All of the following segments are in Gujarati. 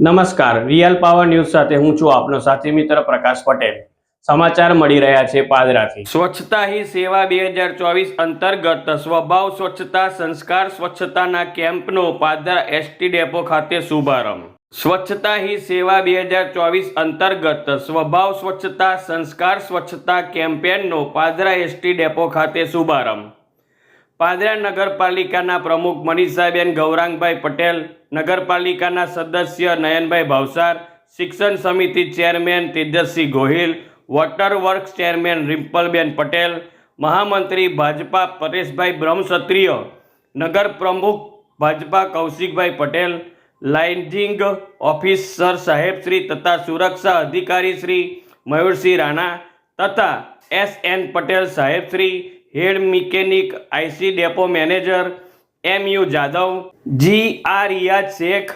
નમસ્કાર, રિયલ પાવર ન્યૂઝ સાથે હું છું આપનો સાથી મિત્ર પ્રકાશ પટેલ। સમાચાર મળી રહ્યા છે પાદરાથી। સ્વચ્છતા હી સેવા 2024 અંતર્ગત સ્વભાવ સ્વચ્છતા સંસ્કાર સ્વચ્છતાના કેમ્પનો પાદરા એસટી ડેપો ખાતે શુભારંભ। સ્વચ્છતા હી સેવા 2024 અંતર્ગત સ્વભાવ સ્વચ્છતા સંસ્કાર સ્વચ્છતા કેમ્પેનનો પાદરા એસટી ડેપો ખાતે શુભારંભ। પાદરા નગરપાલિકાના પ્રમુખ મનીષાબેન ગૌરાંગભાઈ પટેલ, નગરપાલિકાના સદસ્ય નયનભાઈ ભાવસાર, શિક્ષણ સમિતિ chairman Tejasvi Gohil, water works chairman Rimpalben Patel, મહામંત્રી ભાજપા પરેશભાઈ બ્રહ્મક્ષત્રિય, નગર પ્રમુખ ભાજપા કૌશિકભાઈ પટેલ, લાઇન્જિંગ ઓફિસર સાહેબશ્રી તથા સુરક્ષા અધિકારી શ્રી મયુરસિંહ રાણા તથા SN પટેલ સાહેબશ્રી, head mechanic IC depot manager MU Jadav, GR Riyaj Shaikh,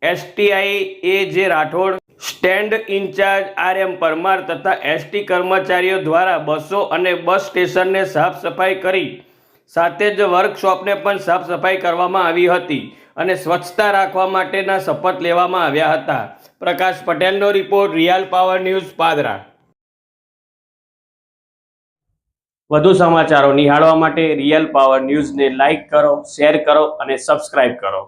STI AJ Rathod, stand incharge RM Parmar તથા ST કર્મચારીઓ દ્વારા બસો અને બસ સ્ટેશનને સાફ સફાઈ કરી સાથે જ વર્કશોપને પણ સાફ સફાઈ કરવામાં આવી હતી અને સ્વચ્છતા રાખવા માટેના શપથ લેવામાં આવ્યા હતા। પ્રકાશ પટેલનો report, real power news, Padra. વધુ સમાચારો નિહાળવા માટે રિયલ પાવર ન્યૂઝને લાઇક કરો, શેર કરો અને સબસ્ક્રાઇબ કરો।